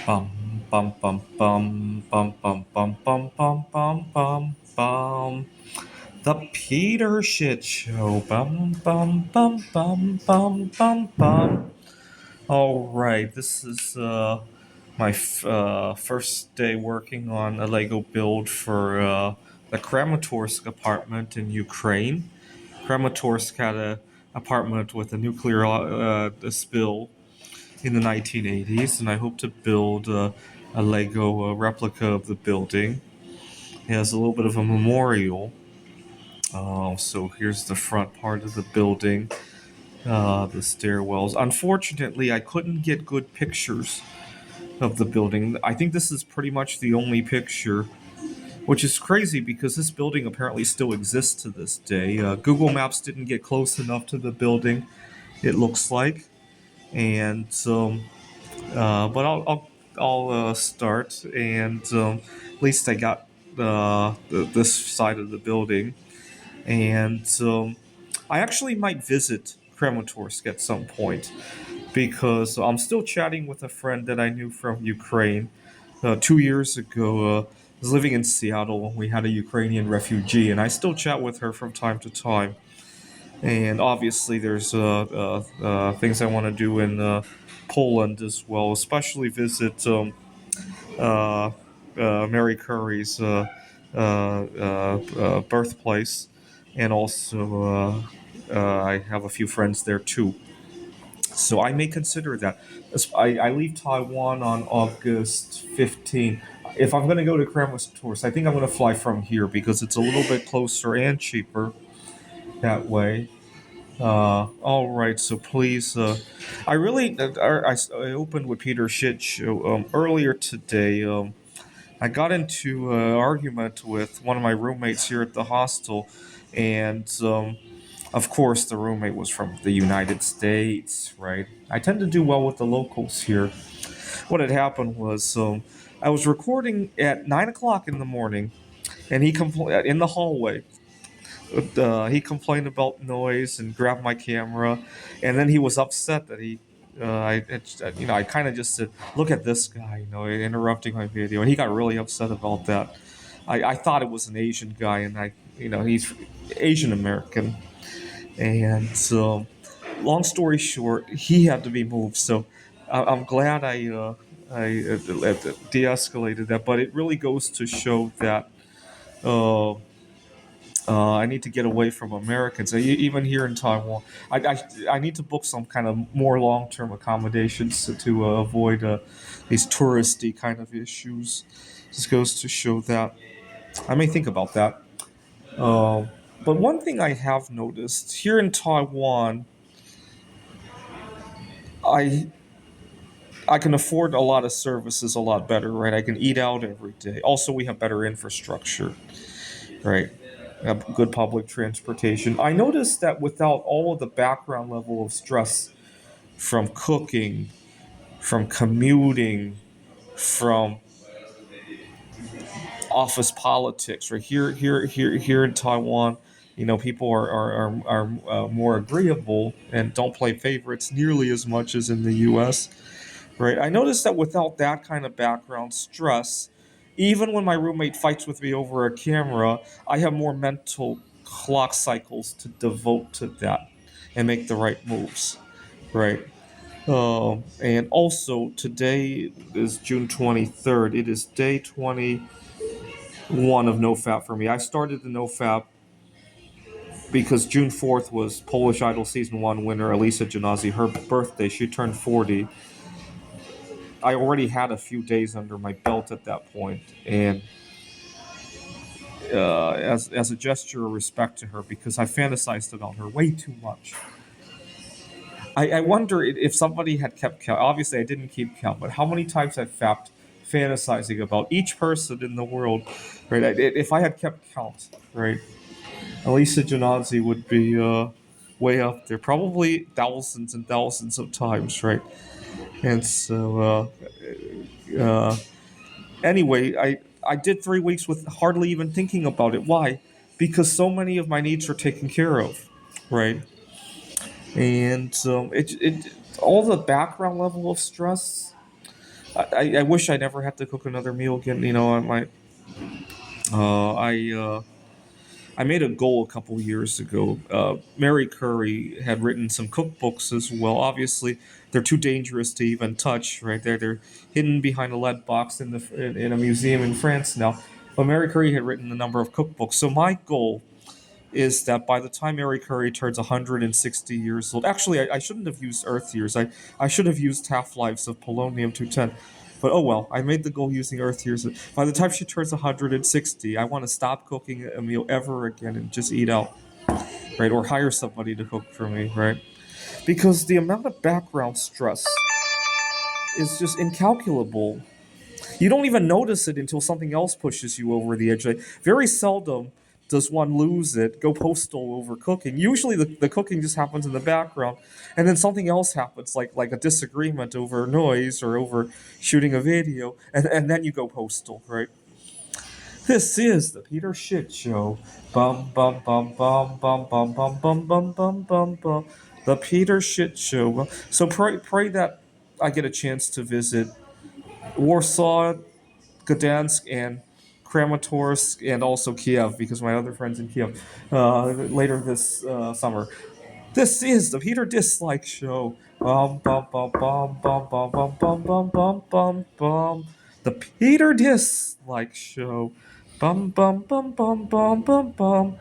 Bum bum bum bum bum bum bum bum bum bum bum bum. The Peter Shitshow. Bum bum bum bum bum bum bum. All right, this is my first day working on a Lego build for the Kramatorsk apartment in Ukraine. Kramatorsk had a apartment with a nuclear spill in the 1980s, and I hope to build a Lego replica of the building. It has a little bit of a memorial. So here's the front part of the building, the stairwells. Unfortunately, I couldn't get good pictures of the building. I think this is pretty much the only picture, which is crazy because this building apparently still exists to this day. Google Maps didn't get close enough to the building, it looks like. And but I'll start, and at least I got this side of the building, and I actually might visit Kramatorsk at some point because I'm still chatting with a friend that I knew from Ukraine 2 years ago. I was living in Seattle when we had a Ukrainian refugee, and I still chat with her from time to time. And obviously, there's things I want to do in Poland as well, especially visit uh, Mary Curry's birthplace, and also I have a few friends there too. So I may consider that. I leave Taiwan on August 15th. If I'm going to go to Kramatorsk, I think I'm going to fly from here because it's a little bit closer and cheaper that way. All right, so please, I really, I opened with Peter Shitshow earlier today. I got into an argument with one of my roommates here at the hostel, and of course, the roommate was from the United States, right? I tend to do well with the locals here. What had happened was I was recording at 9 o'clock in the morning, and he in the hallway. He complained about noise and grabbed my camera, and then he was upset that I kind of just said, "Look at this guy," interrupting my video, and he got really upset about that. I thought it was an Asian guy, and he's Asian American, and so, long story short, he had to be moved. So, I'm glad I de-escalated that, but it really goes to show that. Uh, I need to get away from Americans. Even here in Taiwan, I need to book some kind of more long term accommodations to avoid these touristy kind of issues. This goes to show that I may think about that. Uh, but one thing I have noticed here in Taiwan, I I can afford a lot of services a lot better, right? I can eat out every day. Also, we have better infrastructure, right? Good public transportation. I noticed that without all of the background level of stress from cooking, from commuting, from office politics, right here in Taiwan, people are more agreeable and don't play favorites nearly as much as in the U.S. Right? I noticed that without that kind of background stress, even when my roommate fights with me over a camera, I have more mental clock cycles to devote to that and make the right moves. Right? And also, today is June 23rd. It is day 21 of NoFap for me. I started the NoFap because June 4th was Polish Idol Season 1 winner Elisa Janazi, her birthday. She turned 40. I already had a few days under my belt at that point, and as a gesture of respect to her, because I fantasized about her way too much. I wonder if somebody had kept count. Obviously, I didn't keep count, but how many times I've fapped fantasizing about each person in the world, right? If I had kept count, right, Elisa Janazi would be way up there, probably thousands and thousands of times, right? And so, anyway, I did 3 weeks with hardly even thinking about it. Why? Because so many of my needs are taken care of, right? And it all the background level of stress. I wish I never had to cook another meal again. I I made a goal a couple years ago. Mary Curry had written some cookbooks as well. Obviously, they're too dangerous to even touch. Right there, they're hidden behind a lead box in a museum in France now. But Mary Curry had written a number of cookbooks. So my goal is that by the time Mary Curry turns 160 years old, actually, I shouldn't have used Earth years. I should have used half lives of polonium 210. But oh well, I made the goal using Earth years. By the time she turns 160, I want to stop cooking a meal ever again and just eat out, right? Or hire somebody to cook for me, right? Because the amount of background stress is just incalculable. You don't even notice it until something else pushes you over the edge. Like, very seldom does one lose it, go postal over cooking. Usually the cooking just happens in the background, and then something else happens, like a disagreement over noise or over shooting a video, and then you go postal, right? This is the Peter Shit Show. Bum bum bum bum bum bum bum bum bum bum bum bum. The Peter Shit Show. So pray that I get a chance to visit Warsaw, Gdansk, and Kramatorsk, and also Kiev, because my other friends in Kiev later this summer. This is the Peter Dislike Show. Bum bum bum bum bum bum bum bum bum bum bum bum. The Peter Dislike Show. Bum bum bum bum bum bum bum.